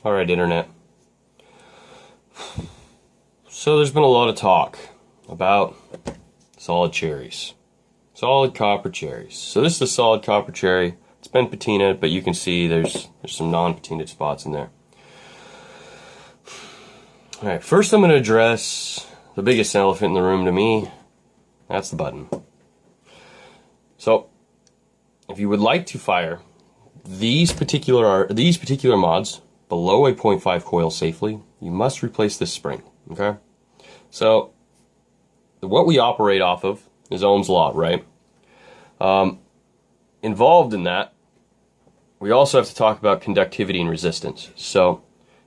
Alright, Internet. So there's been a lot of talk about solid cherries. Solid copper cherries. So this is a solid copper cherry. It's been patinaed, but you can see there's some non-patinaed spots in there. Alright, first I'm going to address the biggest elephant in the room to me. That's the button. So, if you would like to fire these particular mods below a 0.5 coil safely, you must replace this spring, okay? So, what we operate off of is Ohm's law, right? Involved in that, we also have to talk about conductivity and resistance. So,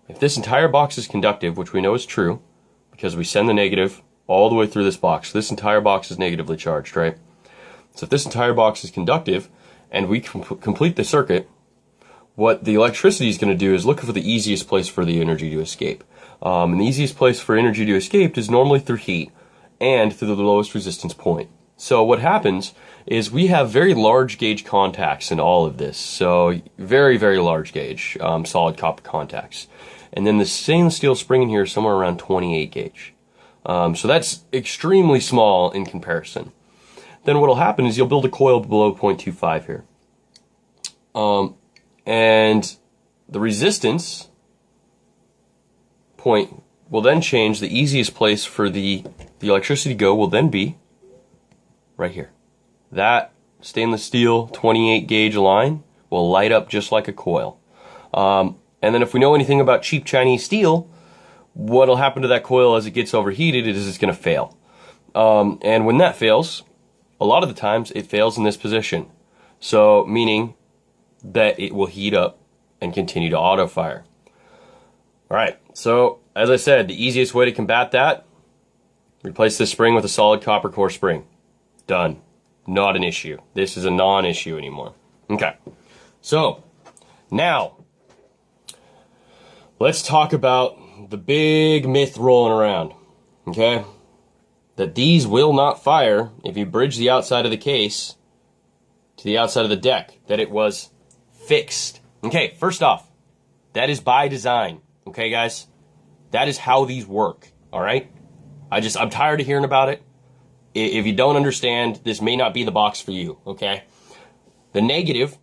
if this entire box is conductive, which we know is true, because we send the negative all the way through this box, this entire box is negatively charged, right? So if this entire box is conductive, and we complete the circuit, what the electricity is going to do is look for the easiest place for the energy to escape. And the easiest place for energy to escape is normally through heat, and through the lowest resistance point. So what happens is we have very large gauge contacts in all of this. So very, very large gauge solid copper contacts. And then the stainless steel spring in here is somewhere around 28 gauge. So that's extremely small in comparison. Then what will happen is you'll build a coil below 0.25 here. And the resistance point will then change. The easiest place for the electricity to go will then be right here. That stainless steel 28 gauge line will light up just like a coil. And then if we know anything about cheap Chinese steel, what'll happen to that coil as it gets overheated is it's going to fail. And when that fails, a lot of the times it fails in this position. So meaning that it will heat up and continue to auto fire. Alright, so as I said, the easiest way to combat that, replace this spring with a solid copper core spring. Done. Not an issue. This is a non-issue anymore. Okay, so now let's talk about the big myth rolling around, okay? That these will not fire if you bridge the outside of the case to the outside of the deck. That it was fixed. Okay, first off, that is by design, okay guys? That is how these work, alright? I'm tired of hearing about it. If you don't understand, this may not be the box for you, okay? The negative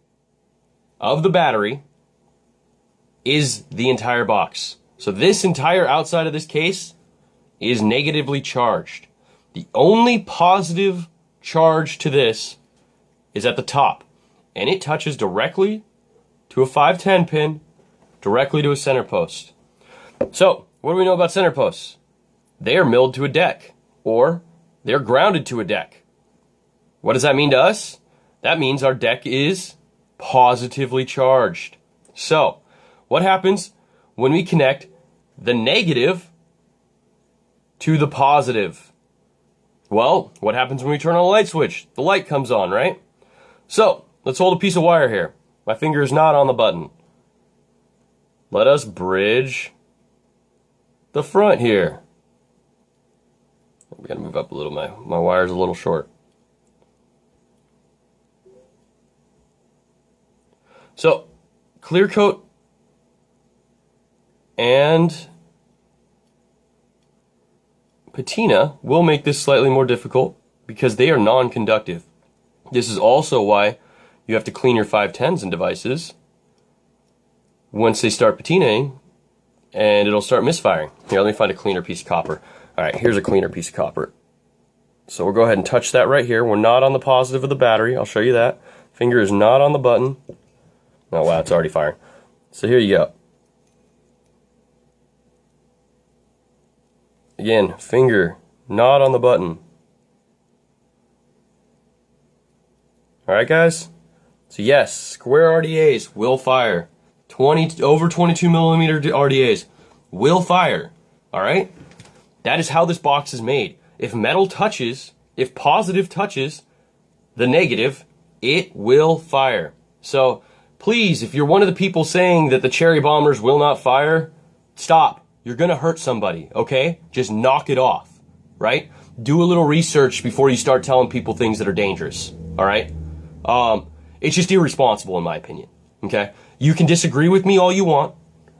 of the battery is the entire box. So this entire outside of this case is negatively charged. The only positive charge to this is at the top, and it touches directly to a 510 pin, directly to a center post. So, what do we know about center posts? They are milled to a deck, or they're grounded to a deck. What does that mean to us? That means our deck is positively charged. So, what happens when we connect the negative to the positive? Well, what happens when we turn on a light switch? The light comes on, right? So, let's hold a piece of wire here. My finger is not on the button. Let us bridge the front here. We gotta move up a little. My wire's a little short. So, clear coat and patina will make this slightly more difficult because they are non-conductive. This is also why you have to clean your 510s and devices once they start patinaing, and it'll start misfiring. Here, let me find a cleaner piece of copper. Alright, here's a cleaner piece of copper. So we'll go ahead and touch that right here. We're not on the positive of the battery. I'll show you that. Finger is not on the button. Oh wow, it's already firing. So here you go. Again, finger not on the button. Alright guys? So yes, square RDAs will fire. Over 22 millimeter RDAs will fire. Alright? That is how this box is made. If metal touches, if positive touches the negative, it will fire. So please, if you're one of the people saying that the cherry bombers will not fire, stop. You're gonna hurt somebody, okay? Just knock it off, right? Do a little research before you start telling people things that are dangerous, all right? It's just irresponsible in my opinion, okay? You can disagree with me all you want,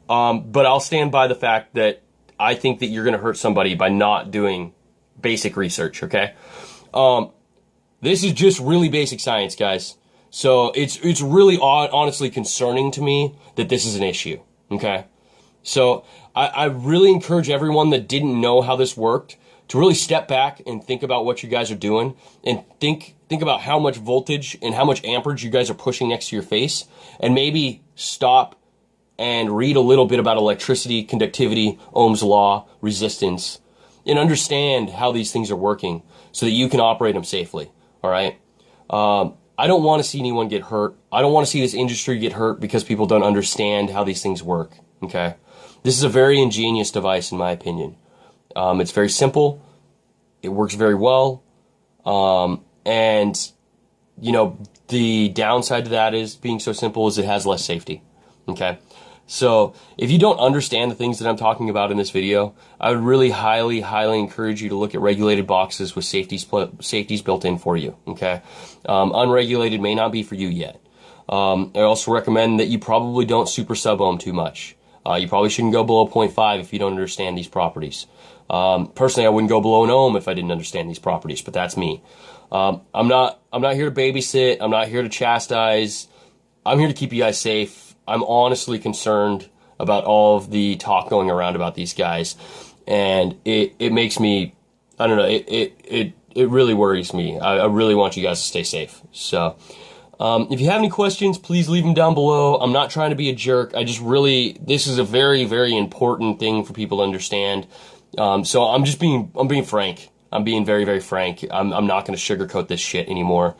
But I'll stand by the fact that I think that you're going to hurt somebody by not doing basic research, okay? This is just really basic science, guys. So it's really honestly concerning to me that this is an issue, okay? So I really encourage everyone that didn't know how this worked to really step back and think about what you guys are doing, and think about how much voltage and how much amperage you guys are pushing next to your face, and maybe stop and read a little bit about electricity, conductivity, Ohm's law, resistance, and understand how these things are working so that you can operate them safely, all right? I don't want to see anyone get hurt. I don't want to see this industry get hurt because people don't understand how these things work, okay? This is a very ingenious device, in my opinion. It's very simple. It works very well. And, you know, the downside to that is being so simple is it has less safety, okay? So if you don't understand the things that I'm talking about in this video, I would really highly encourage you to look at regulated boxes with safeties built in for you, okay? Unregulated may not be for you yet. I also recommend that you probably don't super sub-ohm too much. You probably shouldn't go below 0.5 if you don't understand these properties. Personally, I wouldn't go below an ohm if I didn't understand these properties, but that's me. I'm not here to babysit. I'm not here to chastise. I'm here to keep you guys safe. I'm honestly concerned about all of the talk going around about these guys, and it makes me, I don't know, it really worries me. I really want you guys to stay safe. So, if you have any questions, please leave them down below. I'm not trying to be a jerk. I just really, this is a very, very important thing for people to understand. So I'm being frank. I'm being very, very frank. I'm not going to sugarcoat this shit anymore.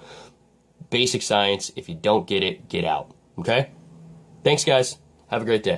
Basic science. If you don't get it, get out. Okay? Thanks, guys. Have a great day.